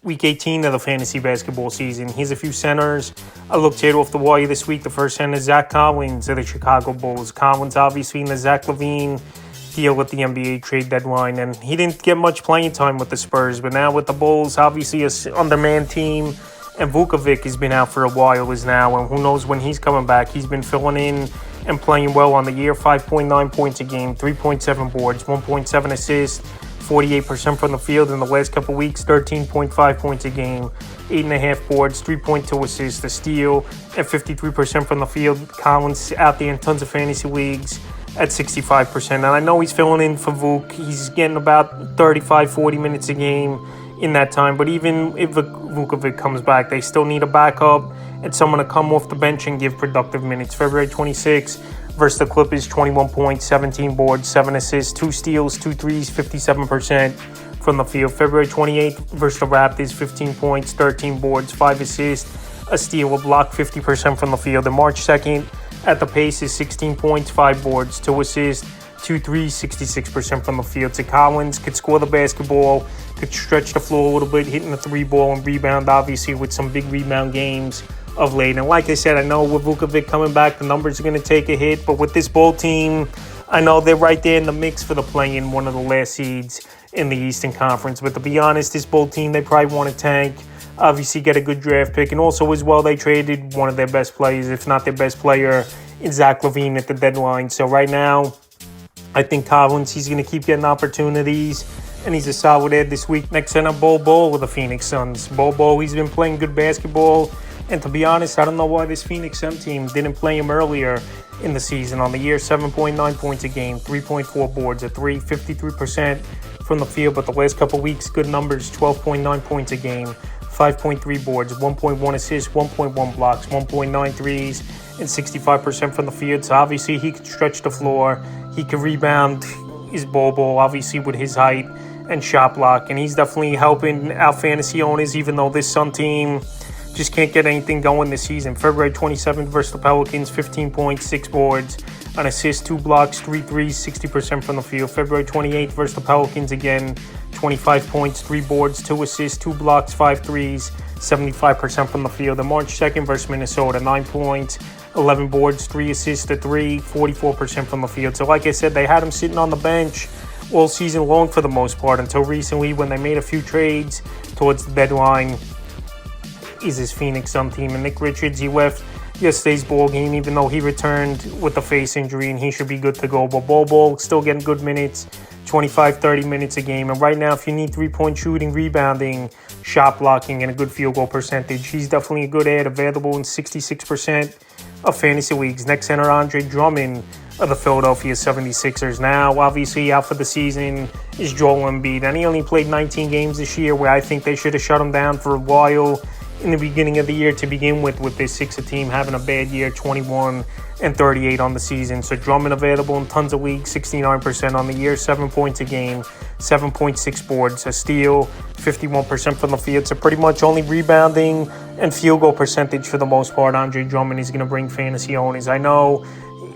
Week 18 of the fantasy basketball season. Here's a few centers I looked here off the wire this week. The first center is Zach Collins of the Chicago Bulls. Collins obviously in the Zach LaVine deal with the NBA trade deadline, and he didn't get much playing time with the Spurs, but now with the Bulls, obviously an undermanned team, and Vukovic has been out for a while now, and who knows when he's coming back. He's been filling in and playing well on the year. 5.9 points a game, 3.7 boards, 1.7 assists, 48% from the field in the last couple weeks, 13.5 points a game, 8.5 boards, 3.2 assists, a steal, and 53% from the field. Collins out there in tons of fantasy leagues at 65%. And I know he's filling in for Vuk. He's getting about 35, 40 minutes a game in that time. But even if Vukovic comes back, they still need a backup and someone to come off the bench and give productive minutes. February 26th versus the Clippers, 21 points, 17 boards, 7 assists, 2 steals, 2 threes, 57% from the field. February 28th versus the Raptors, 15 points, 13 boards, 5 assists, a steal, a block, 50% from the field. And March 2nd at the Pacers, 16 points, 5 boards, 2 assists, 2 threes, 66% from the field. So Collins could score the basketball, could stretch the floor a little bit, hitting the 3-ball and rebound, obviously, with some big rebound games of late. And like I said, I know with Vukovic coming back, the numbers are going to take a hit. But with this Bull team, I know they're right there in the mix for the play-in, one of the last seeds in the Eastern Conference. But to be honest, this Bull team, they probably want to tank, obviously get a good draft pick. And also as well, they traded one of their best players, if not their best player, in Zach LaVine at the deadline. So right now, I think Collins, he's going to keep getting opportunities, and he's a solid add this week. Next center, Bol with the Phoenix Suns. Bol, he's been playing good basketball, and to be honest, I don't know why this Phoenix Sun team didn't play him earlier in the season. On the year, 7.9 points a game, 3.4 boards, a 53% from the field, but the last couple weeks, good numbers, 12.9 points a game, 5.3 boards, 1.1 assists, 1.1 blocks, 1.9 threes, and 65% from the field. So obviously he could stretch the floor. He could rebound his Bol, obviously with his height and shot block. And he's definitely helping out fantasy owners, even though this Sun team just can't get anything going this season. February 27th versus the Pelicans, 15 points, 6 boards, an assist, 2 blocks, 3 threes, 60% from the field. February 28th versus the Pelicans again, 25 points, 3 boards, 2 assists, 2 blocks, 5 threes, 75% from the field. And March 2nd versus Minnesota, 9 points, 11 boards, 3 assists to 3, 44% from the field. So like I said, they had him sitting on the bench all season long for the most part, until recently when they made a few trades towards the deadline. Is this Phoenix Sun team. And Nick Richards, he left yesterday's ball game, even though he returned with a face injury, and he should be good to go. But Bol still getting good minutes, 25, 30 minutes a game. And right now, if you need 3-point shooting, rebounding, shot blocking, and a good field goal percentage, he's definitely a good add, available in 66% of fantasy leagues. Next center, Andre Drummond of the Philadelphia 76ers. Now, obviously, out for the season is Joel Embiid. And he only played 19 games this year, where I think they should have shut him down for a while in the beginning of the year to begin with this Sixer team having a bad year, 21-38 on the season. So Drummond available in tons of leagues, 69% on the year, 7 points a game, 7.6 boards, a steal, 51% from the field. So pretty much only rebounding and field goal percentage for the most part. Andre Drummond is going to bring fantasy owners. I know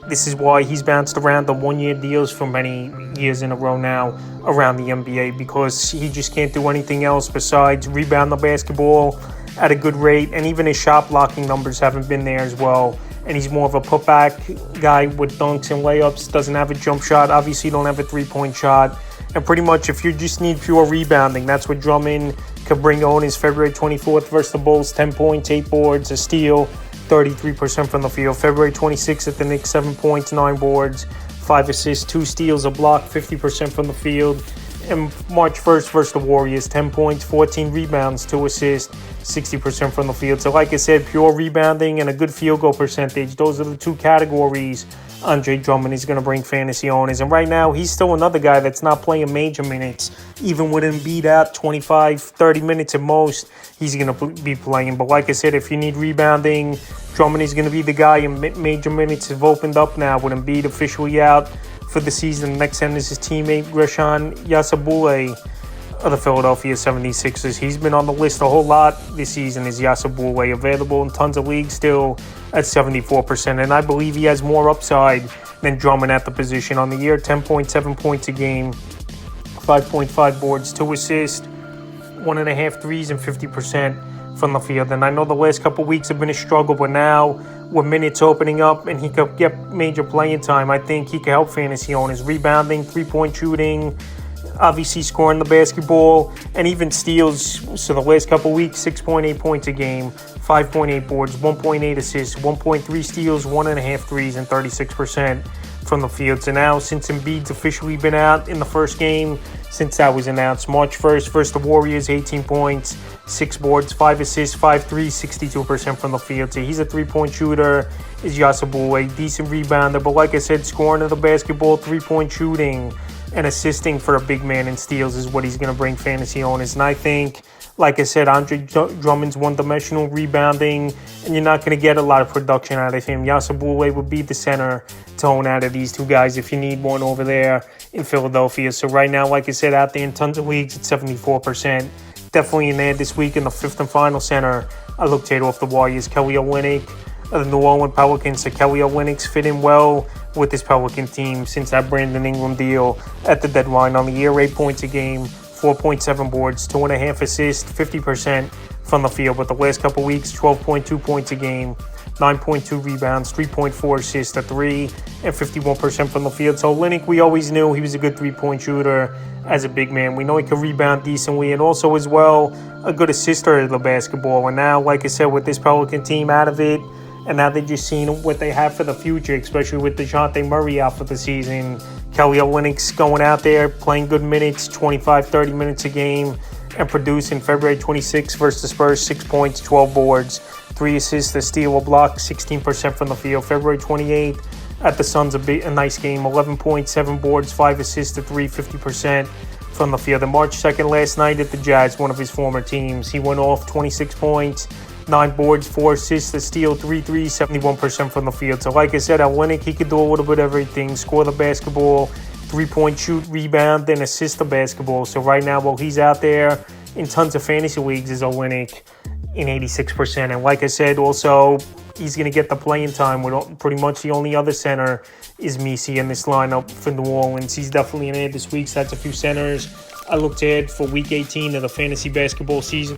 this is why he's bounced around the 1-year deals for many years in a row now around the NBA, because he just can't do anything else besides rebound the basketball at a good rate, and even his shot blocking numbers haven't been there as well. And he's more of a putback guy with dunks and layups, doesn't have a jump shot, obviously don't have a 3-point shot. And pretty much if you just need pure rebounding, that's what Drummond could bring on. His February 24th versus the Bulls, 10 points, 8 boards, a steal, 33% from the field. February 26th at the Knicks, 7 points, 9 boards, 5 assists, 2 steals, a block, 50% from the field. And March 1st versus the Warriors, 10 points, 14 rebounds, 2 assists, 60% from the field. So like I said, pure rebounding and a good field goal percentage. Those are the 2 categories Andre Drummond is going to bring fantasy owners. And right now, he's still another guy that's not playing major minutes. Even with Embiid out 25, 30 minutes at most, he's going to be playing. But like I said, if you need rebounding, Drummond is going to be the guy, and major minutes have opened up now with Embiid officially out for the season. Next center is his teammate, Gresham Yasabule of the Philadelphia 76ers. He's been on the list a whole lot this season. Is Yasabule available in tons of leagues still at 74%. And I believe he has more upside than Drummond at the position. On the year, 10.7 points a game, 5.5 boards, 2 assists, 1.5 threes, and 50% from the field. And I know the last couple of weeks have been a struggle, but now with minutes opening up and he could get major playing time, I think he could help fantasy owners. Rebounding, three-point shooting, obviously scoring the basketball, and even steals. So the last couple of weeks, 6.8 points a game, 5.8 boards, 1.8 assists, 1.3 steals, 1.5 threes, and 36% from the field. So now, since Embiid's officially been out in the first game, since that was announced, March 1st versus the Warriors, 18 points, 6 boards, 5 assists, 5 threes, 62% from the field. So he's a three-point shooter, is Yasir Boulay, decent rebounder, but like I said, scoring of the basketball, three-point shooting, and assisting for a big man in steals is what he's going to bring fantasy owners. And I think, like I said, Andre Drummond's one-dimensional rebounding, and you're not going to get a lot of production out of him. Yasir Boulay would be the center tone out of these two guys if you need one over there in Philadelphia. So right now, like I said, out there in tons of leagues, it's 74%. Definitely in there this week in the fifth and final center. I looked at off the Warriors, Kelly Olynyk, the New Orleans Pelicans. So Kelly Olynyk's fit in well with this Pelican team since that Brandon Ingram deal at the deadline. On the year, 8 points a game, 4.7 boards, 2.5 assists, 50% from the field. But the last couple weeks, 12.2 points a game, 9.2 rebounds, 3.4 assists, a 3, and 51% from the field. So Olynyk, we always knew he was a good three-point shooter as a big man. We know he could rebound decently, and also as well a good assister of the basketball. And now, like I said, with this Pelican team out of it, and now they're just seeing what they have for the future, especially with DeJounte Murray out for the season. Kelly Olynyk's going out there, playing good minutes, 25, 30 minutes a game, and producing. February 26th versus the Spurs, 6 points, 12 boards, 3 assists, a steal, a block, 16% from the field. February 28th at the Suns, a nice game, 11 points, 7 boards, 5 assists, a 3, 50% from the field. And March 2nd last night at the Jazz, one of his former teams, he went off 26 points, 9 boards, 4 assists, a steal, 3 threes, 71% from the field. So like I said, Olynyk, he could do a little bit of everything, score the basketball, three-point shoot, rebound, then assist the basketball. So right now, while he's out there in tons of fantasy leagues, is Olynyk in 86%. And like I said, also, he's going to get the playing time with pretty much the only other center is Messi in this lineup for New Orleans. He's definitely in there this week, so that's a few centers I looked at for Week 18 of the fantasy basketball season.